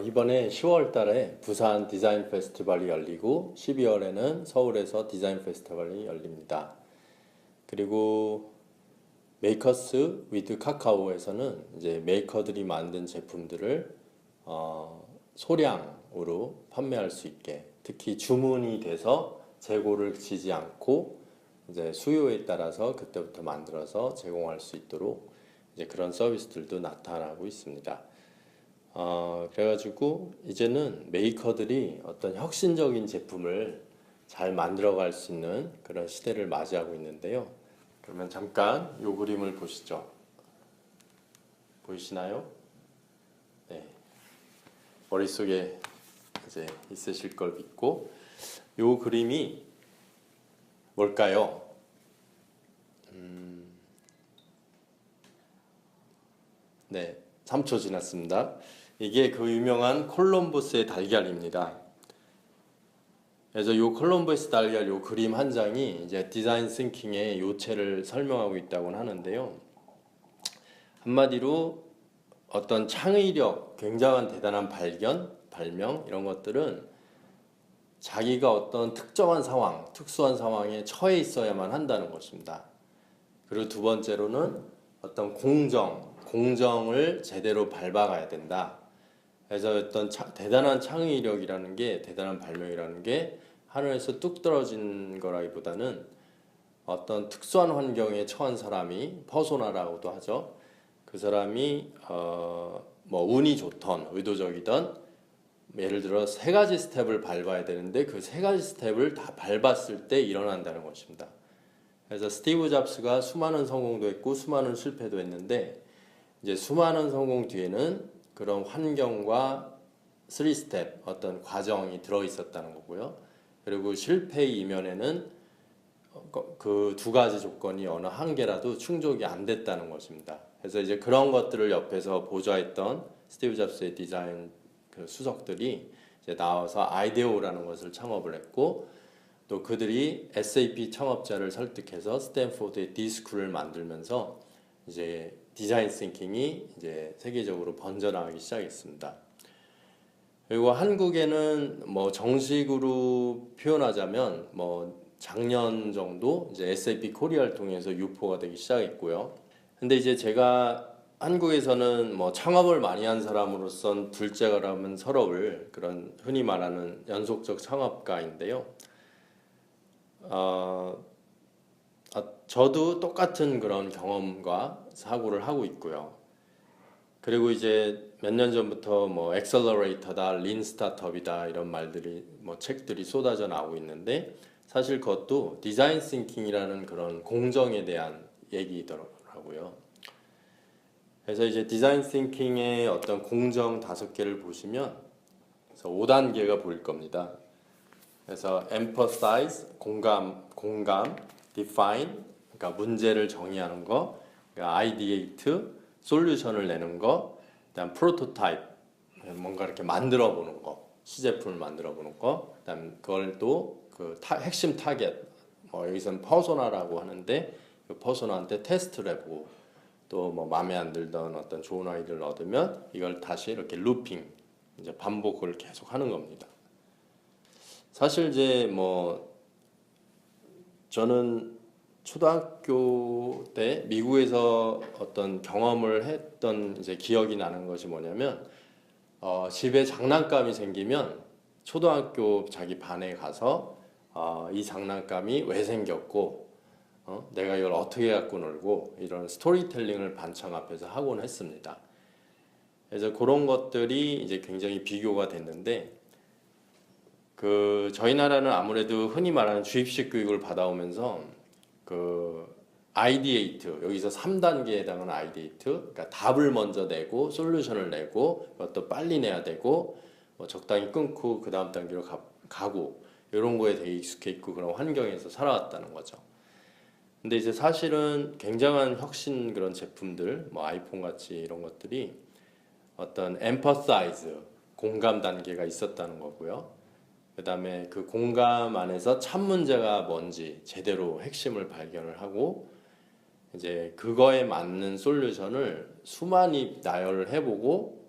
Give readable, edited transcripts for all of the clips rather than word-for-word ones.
이번에 10월 달에 부산 디자인 페스티벌이 열리고 12월에는 서울에서 디자인 페스티벌이 열립니다. 그리고 메이커스 위드 카카오에서는 이제 메이커들이 만든 제품들을 소량으로 판매할 수 있게, 특히 주문이 돼서 재고를 지지 않고 이제 수요에 따라서 그때부터 만들어서 제공할 수 있도록 이제 그런 서비스들도 나타나고 있습니다. 그래가지고 이제는 메이커들이 어떤 혁신적인 제품을 잘 만들어갈 수 있는 그런 시대를 맞이하고 있는데요. 그러면 잠깐 이 그림을 보시죠. 보이시나요? 네. 머릿속에 이제 있으실 걸 믿고, 이 그림이 뭘까요? 네, 3초 지났습니다. 이게 그 유명한 콜럼버스의 달걀입니다. 그래서 이 콜럼버스 달걀 이 그림 한 장이 이제 디자인 싱킹의 요체를 설명하고 있다고 하는데요. 한마디로 어떤 창의력, 굉장한 대단한 발견, 발명 이런 것들은 자기가 어떤 특정한 상황, 특수한 상황에 처해 있어야만 한다는 것입니다. 그리고 두 번째로는 어떤 공정을 제대로 밟아가야 된다. 그래서 어떤 대단한 창의력이라는 게, 대단한 발명이라는 게 하늘에서 뚝 떨어진 거라기보다는 어떤 특수한 환경에 처한 사람이, 퍼소나라고도 하죠. 그 사람이 뭐 운이 좋던 의도적이던, 예를 들어 세 가지 스텝을 밟아야 되는데 그 세 가지 스텝을 다 밟았을 때 일어난다는 것입니다. 그래서 스티브 잡스가 수많은 성공도 했고 수많은 실패도 했는데, 이제 수많은 성공 뒤에는 그런 환경과 3스텝 어떤 과정이 들어 있었다는 거고요. 그리고 실패의 이면에는 그 두 가지 조건이 어느 한 개라도 충족이 안 됐다는 것입니다. 그래서 이제 그런 것들을 옆에서 보좌했던 스티브 잡스의 디자인 그 수석들이 이제 나와서 아이데오라는 것을 창업을 했고, 또 그들이 SAP 창업자를 설득해서 스탠포드의 디스쿨을 만들면서 이제 디자인 싱킹이 이제 세계적으로 번져나가기 시작했습니다. 그리고 한국에는 뭐 정식으로 표현하자면 뭐 작년 정도 이제 SAP 코리아를 통해서 유포가 되기 시작했고요. 근데 이제 제가 한국에서는 뭐 창업을 많이 한 사람으로선 둘째가라면 서러울 그런 흔히 말하는 연속적 창업가인데요. 저도 똑같은 그런 경험과 사고를 하고 있고요. 그리고 이제 몇 년 전부터 뭐 엑셀러레이터다, 린 스타트업이다 이런 말들이 뭐 책들이 쏟아져 나오고 있는데, 사실 그것도 디자인 싱킹이라는 그런 공정에 대한 얘기더라고요. 그래서 이제 디자인 싱킹의 어떤 공정 5개를 보시면 그래서 5단계가 보일 겁니다. 그래서 emphasize, 공감, define, 그러니까 문제를 정의하는 거, 그러니까 ideate, 솔루션을 내는 거, 그다음 prototype, 뭔가 이렇게 만들어 보는 거, 시제품을 만들어 보는 거, 그다음 그걸 또 그 핵심 타겟, 뭐 여기서는 퍼소나라고 하는데 그 퍼소나한테 테스트를 해보고, 또 뭐 마음에 안 들던 어떤 좋은 아이디어를 얻으면 이걸 다시 이렇게 루핑, 이제 반복을 계속 하는 겁니다. 사실 이제 뭐 저는 초등학교 때 미국에서 어떤 경험을 했던 이제 기억이 나는 것이 뭐냐면, 집에 장난감이 생기면 초등학교 자기 반에 가서 이 장난감이 왜 생겼고, 내가 이걸 어떻게 갖고 놀고, 이런 스토리텔링을 반창 앞에서 하곤 했습니다. 그래서 그런 것들이 이제 굉장히 비교가 됐는데, 그 저희 나라는 아무래도 흔히 말하는 주입식 교육을 받아오면서 그 아이디에이트, 여기서 3단계에 해당하는 아이디에이트, 그러니까 답을 먼저 내고 솔루션을 내고 그것도 빨리 내야 되고 뭐 적당히 끊고 그 다음 단계로 가고 이런 거에 되게 익숙해 있고 그런 환경에서 살아왔다는 거죠. 근데 이제 사실은 굉장한 혁신 그런 제품들, 뭐 아이폰 같이 이런 것들이 어떤 emphasize, 공감 단계가 있었다는 거고요. 그 다음에 그 공감 안에서 참 문제가 뭔지 제대로 핵심을 발견을 하고, 이제 그거에 맞는 솔루션을 수많이 나열을 해보고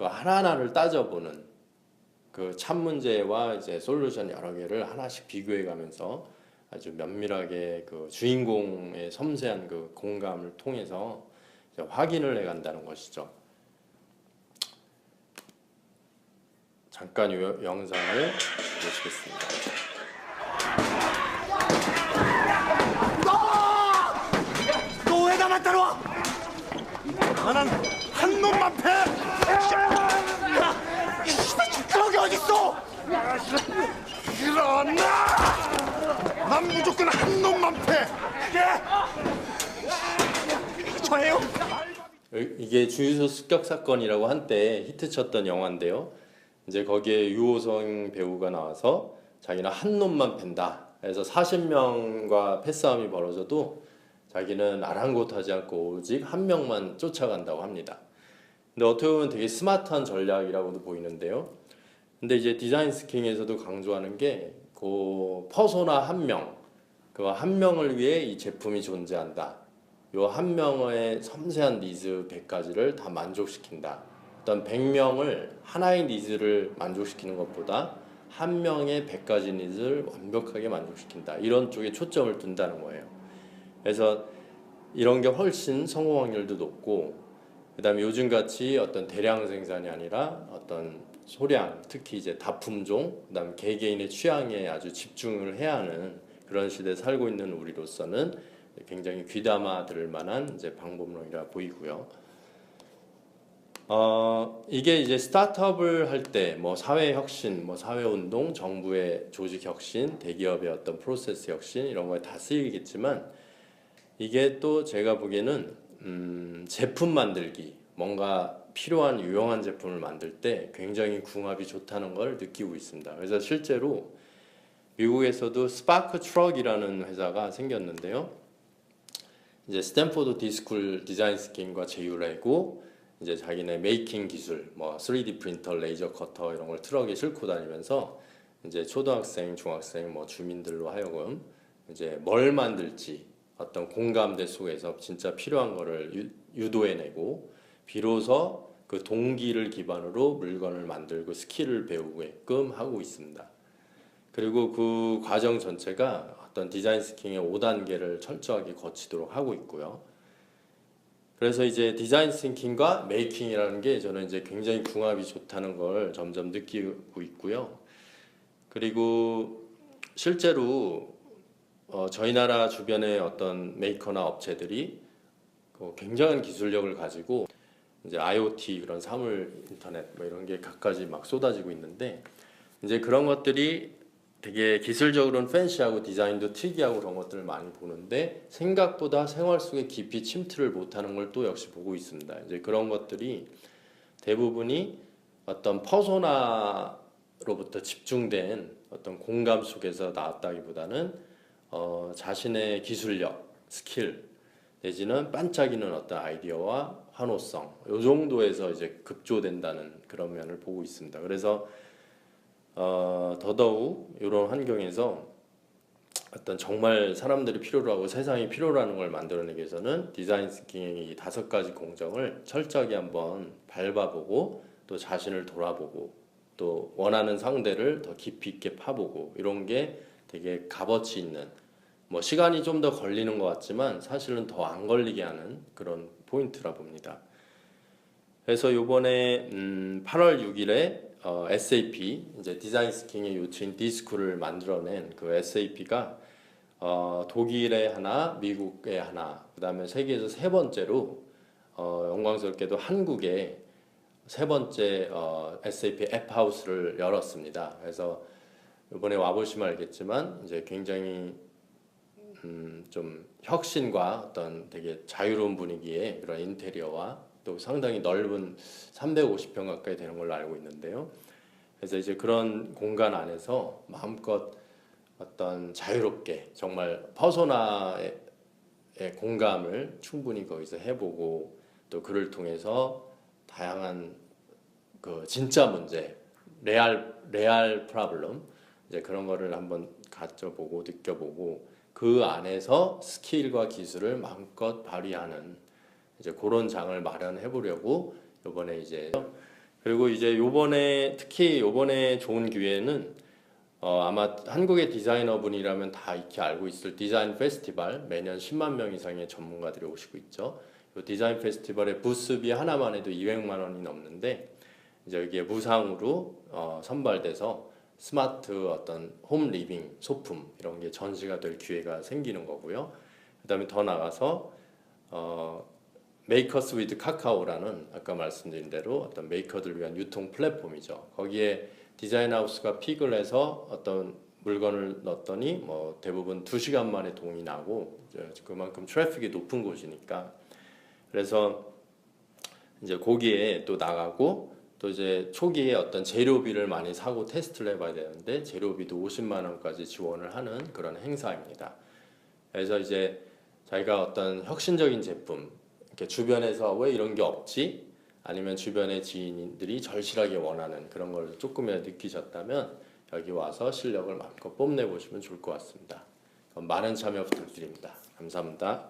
그 하나하나를 따져보는 그 참 문제와 이제 솔루션 여러 개를 하나씩 비교해 가면서 아주 면밀하게 그 주인공의 섬세한 그 공감을 통해서 이제 확인을 해 간다는 것이죠. 잠깐 이 영상을 보시겠습니다. 너 왜 나만 따라와? 나는 한 놈만 패! 그런 게 어딨어! 일어나! 난 무조건 한 놈만 패! 저예요? 이게 주유소 습격 사건이라고 한때 히트쳤던 영화인데요. 이제 거기에 유호성 배우가 나와서 자기는 한 놈만 팬다. 그래서 40명과 패싸움이 벌어져도 자기는 아랑곳하지 않고 오직 한 명만 쫓아간다고 합니다. 근데 어떻게 보면 되게 스마트한 전략이라고도 보이는데요. 근데 이제 디자인 스킹에서도 강조하는 게 그 퍼소나 한 명, 그 한 명을 위해 이 제품이 존재한다. 요 한 명의 섬세한 니즈 100가지를 다 만족시킨다. 어떤 100명을 하나의 니즈를 만족시키는 것보다 한 명의 100가지 니즈를 완벽하게 만족시킨다. 이런 쪽에 초점을 둔다는 거예요. 그래서 이런 게 훨씬 성공 확률도 높고, 그다음에 요즘같이 어떤 대량 생산이 아니라 어떤 소량, 특히 이제 다품종, 그다음에 개개인의 취향에 아주 집중을 해야 하는 그런 시대에 살고 있는 우리로서는 굉장히 귀담아 들을 만한 이제 방법론이라 보이고요. 이게 이제 스타트업을 할 때 뭐 사회 혁신, 뭐 사회 운동, 정부의 조직 혁신, 대기업의 어떤 프로세스 혁신 이런 거에 다 쓰이겠지만, 이게 또 제가 보기에는 제품 만들기, 뭔가 필요한 유용한 제품을 만들 때 굉장히 궁합이 좋다는 걸 느끼고 있습니다. 그래서 실제로 미국에서도 스파크 트럭이라는 회사가 생겼는데요. 이제 스탠포드 디스쿨 디자인 스킨과 제휴를 이제 자기네 메이킹 기술, 뭐 3D 프린터, 레이저 커터 이런 걸 트럭에 싣고 다니면서 이제 초등학생, 중학생, 뭐 주민들로 하여금 이제 뭘 만들지 어떤 공감대 속에서 진짜 필요한 거를 유도해내고, 비로소 그 동기를 기반으로 물건을 만들고 스킬을 배우게끔 하고 있습니다. 그리고 그 과정 전체가 어떤 디자인 스킹의 5단계를 철저하게 거치도록 하고 있고요. 그래서 이제 디자인 싱킹과 메이킹이라는 게 저는 이제 굉장히 궁합이 좋다는 걸 점점 느끼고 있고요. 그리고 실제로 저희 나라 주변의 어떤 메이커나 업체들이 굉장한 기술력을 가지고 이제 IoT 그런 사물 인터넷 뭐 이런 게 갖가지 막 쏟아지고 있는데, 이제 그런 것들이 되게 기술적으로는 팬시하고 디자인도 특이하고 그런 것들을 많이 보는데 생각보다 생활 속에 깊이 침투를 못하는 걸 또 역시 보고 있습니다. 이제 그런 것들이 대부분이 어떤 퍼소나로부터 집중된 어떤 공감 속에서 나왔다기보다는 자신의 기술력, 스킬 내지는 반짝이는 어떤 아이디어와 환호성 요 정도에서 이제 급조된다는 그런 면을 보고 있습니다. 그래서 더더욱 이런 환경에서 어떤 정말 사람들이 필요로 하고 세상이 필요로 하는 걸 만들어내기 위해서는 디자인 싱킹의 이 5가지 공정을 철저하게 한번 밟아보고, 또 자신을 돌아보고, 또 원하는 상대를 더 깊이 있게 파보고, 이런 게 되게 값어치 있는, 뭐 시간이 좀 더 걸리는 것 같지만 사실은 더 안 걸리게 하는 그런 포인트라 봅니다. 그래서 요번에 8월 6일에 SAP 이제 디자인 스킹의 요체인 디스쿨을 만들어낸 그 SAP가 독일에 하나, 미국에 하나, 그다음에 세계에서 세 번째로 영광스럽게도 한국에 세 번째 SAP 앱하우스를 열었습니다. 그래서 이번에 와보시면 알겠지만 이제 굉장히 좀 혁신과 어떤 되게 자유로운 분위기의 그런 인테리어와 또 상당히 넓은 350평 가까이 되는 걸로 알고 있는데요. 그래서 이제 그런 공간 안에서 마음껏 어떤 자유롭게 정말 퍼소나의 공감을 충분히 거기서 해보고, 또 그를 통해서 다양한 그 진짜 문제, 레알 프로블럼 이제 그런 거를 한번 가져보고 느껴보고, 그 안에서 스킬과 기술을 마음껏 발휘하는 이제 그런 장을 마련해 보려고 이번에 이제 그리고 이제 특히 요번에 좋은 기회는 아마 한국의 디자이너분이라면 다 익히 알고 있을 디자인 페스티벌, 매년 10만 명 이상의 전문가들이 오시고 있죠. 이 디자인 페스티벌의 부스비 하나만 해도 200만 원이 넘는데 이제 여기에 무상으로 선발돼서 스마트 어떤 홈 리빙 소품 이런 게 전시가 될 기회가 생기는 거고요. 그다음에 더 나가서 메이커스 위드 카카오라는 아까 말씀드린 대로 어떤 메이커들 위한 유통 플랫폼이죠. 거기에 디자인 하우스가 픽을 해서 어떤 물건을 넣었더니 뭐 대부분 2시간 만에 동이 나고 그만큼 트래픽이 높은 곳이니까 그래서 이제 거기에 또 나가고 또 이제 초기에 어떤 재료비를 많이 사고 테스트를 해봐야 되는데 재료비도 50만 원까지 지원을 하는 그런 행사입니다. 그래서 이제 자기가 어떤 혁신적인 제품 이렇게 주변에서 왜 이런 게 없지? 아니면 주변의 지인들이 절실하게 원하는 그런 걸 조금이라도 느끼셨다면 여기 와서 실력을 마음껏 뽐내 보시면 좋을 것 같습니다. 그럼 많은 참여 부탁드립니다. 감사합니다.